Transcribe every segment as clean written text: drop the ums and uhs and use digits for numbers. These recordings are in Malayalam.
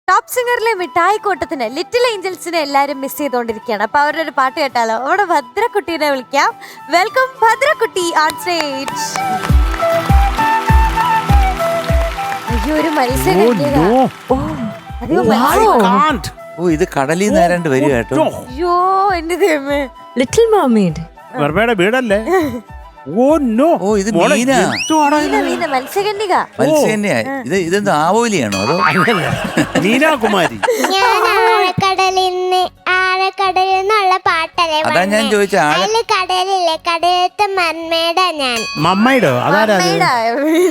ടോപ്പ് സിംഗറിലെ മിഠായിക്കോട്ടത്തിന് ലിറ്റിൽ ഏഞ്ചൽസിനെ എല്ലാരും മിസ് ചെയ്തോണ്ടിരിക്കുകയാണ്. അപ്പൊ അവരുടെ ഒരു പാട്ട് കേട്ടാലോ? അവിടെ ഭദ്രക്കുട്ടീനെ വിളിക്കാം. Welcome Bhadrakutti on stage. അയ്യോ, ഒരു മത്സരം. ഇത് കടലിൽ നേരാണ്ട് വരിക കേട്ടോ. അയ്യോ എന്റെ ദൈവമേ. ലിറ്റിൽ മർമെയ്ഡ് വെർമയുടെ വീടല്ലേ? Oh no. ഓ ഇത് മീനാ. മത്സ്യകന്യക. മത്സ്യകന്യ. ഇതെന്ത് ആവോലിയാണോ അതോ? മീനാകുമാരി. ആഴക്കടലിൽ നിന്നുള്ള പാട്ടല്ലേ? അതാ ഞാൻ ചോദിച്ച കടലില്ലേ, കടലത്തെ മർമേഡാ ഞാൻ. മമ്മയുടെ അതാരാ?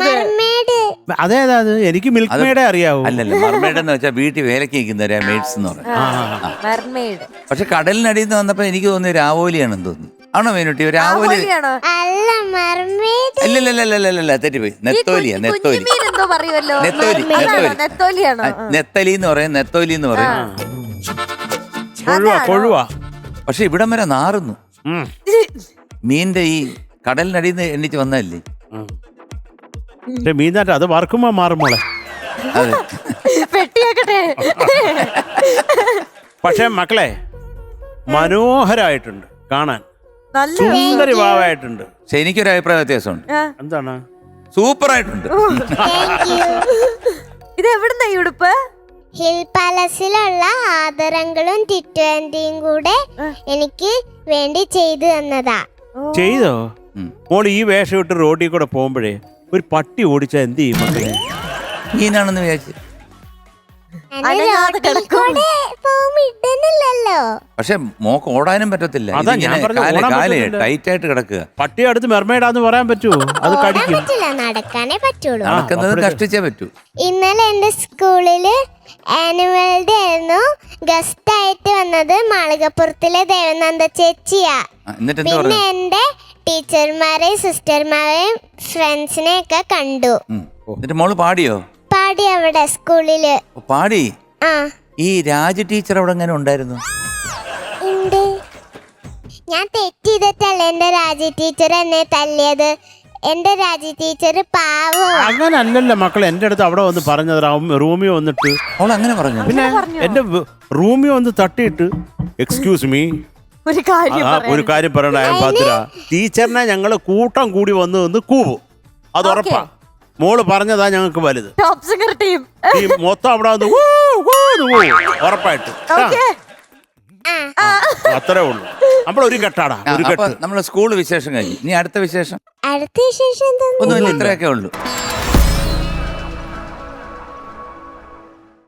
മർമേഡ് അതേതാ? എനിക്ക് മിൽക്ക് മേഡേ അറിയാവൂ. അല്ലല്ല, മർമേഡ് എന്ന് വെച്ചാൽ വീട്ടിൽ വേലക്ക് നിൽക്കുന്നവരാ മെയ്ഡ്സ് എന്ന് പറയും. പക്ഷെ കടലിനടിയിൽ നിന്ന് വന്നപ്പോ എനിക്ക് തോന്നി ഒരു ആവോലിയാണെന്ന് തോന്നി. ആണോ മീനുട്ടി? ഒരു ആവോലി അല്ല, മർമേഡ്. അല്ലല്ലല്ലല്ല, തെറ്റിപ്പോയി. നെത്തോലിയാ. നെത്തോലി എന്തോ പറയുമല്ലോ. നെത്തോലിയാണോ? നെത്തലി എന്ന് പറയും, നെത്തോലി എന്ന് പറയും. കൊഴുവ. പക്ഷെ ഇവിടം വരെ നാറുന്നു. മീനിന്റെ ഈ കടലിനടിയിൽ നിന്ന് എണ്ണിച്ച് വന്നല്ലേ. മീനാട്ട് അത് വറുക്കുമ്പോ മാറും മോളെ. അതെ. പെട്ടിയാക്കട്ടെ. പക്ഷെ മക്കളെ മനോഹരായിട്ടുണ്ട് കാണാൻ. സുന്ദരി ഭാവമായിട്ടുണ്ട്. പക്ഷെ എനിക്കൊരു അഭിപ്രായ വ്യത്യാസമുണ്ട്. എന്താണ്? സൂപ്പർ ആയിട്ടുണ്ട്. ഇത് എവിടുന്ന ഈ ഉടുപ്പ്? ഹിൽ പാലസിലുള്ള ആദരങ്ങളും ടിറ്റുവിന്റെയും കൂടെ എനിക്ക് വേണ്ടി ചെയ്തു തന്നതാ. ചെയ്തോ? മോള് ഈ വേഷം ഇട്ട് റോഡിൽ കൂടെ പോകുമ്പോഴേ ഒരു പട്ടി ഓടിച്ചാ എന്ത് ചെയ്യും മക്കളെ? മീനാണെന്ന് വിചാരിച്ചു. പക്ഷെ മോക്ക് ഓടാനും പറ്റത്തില്ല. ടൈറ്റ് ആയിട്ട് കിടക്കുക. പട്ടി അടുത്ത് മെർമേഡാന്ന് പറയാൻ പറ്റുമോ? അത് കടിക്കും. നടക്കാനേ പറ്റുള്ളൂ. നടക്കുന്നത് കഷ്ടിച്ചേ പറ്റൂ. ഇന്നലെ എന്റെ സ്കൂളില് ആനുവൽ ഡേ ആയിരുന്നു. ഗസ്റ്റ് ആയിട്ട് വന്നത് മാളികപ്പുറത്തിലെ ദേവനന്ദ ചേച്ചിയാ. പിന്നെ എന്റെ ടീച്ചർമാരെയും സിസ്റ്റർമാരെയും ഫ്രണ്ട്സിനെ ഒക്കെ കണ്ടു. എന്നിട്ട് മോള് പാടിയോ? പാടി അവിടെ സ്കൂളില് പാടി. ആ, ഈ രാജ ടീച്ചർ അവിടെ എങ്ങനെ ഉണ്ടായിരുന്നു? ഉണ്ട്. ഞാൻ തെറ്റ് ചെയ്തിട്ടല്ല എന്റെ രാജി ടീച്ചർ എന്നെ തല്ലിയത്. എന്റെ രാജി ടീച്ചർ പാവോ. അങ്ങനെ അല്ലല്ലോ മക്കളെ, എന്റെ അടുത്ത് അവിടെ വന്ന് പറഞ്ഞത് റൂമിയോ വന്നിട്ട്. അവൾ അങ്ങനെ പറഞ്ഞു. പിന്നെ എന്റെ റൂമിയോ വന്ന് തട്ടിയിട്ട് എക്സ്ക്യൂസ് മീ, ഒരു കാര്യം പറയണ പാത്ര ടീച്ചറിനെ ഞങ്ങള് കൂട്ടം കൂടി വന്ന് കൂവും. അത് ഉറപ്പാ. മോള് പറഞ്ഞതാ ഞങ്ങൾക്ക് വലുത്. ടോപ്പ് സിംഗർ ടീം ഈ മൊത്തം അവിടെ വന്ന് ഉറപ്പായിട്ട്. അത്രേ ഉള്ളൂ. നമ്മളൊരു കെട്ടാടാ, ഒരു കെട്ട്. നമ്മളെ സ്കൂൾ വിശേഷം കഴിഞ്ഞു. ഇനി അടുത്ത വിശേഷം അടുത്ത വിശേഷം ഒന്നുമില്ല, ഇത്രയൊക്കെ ഉള്ളൂ.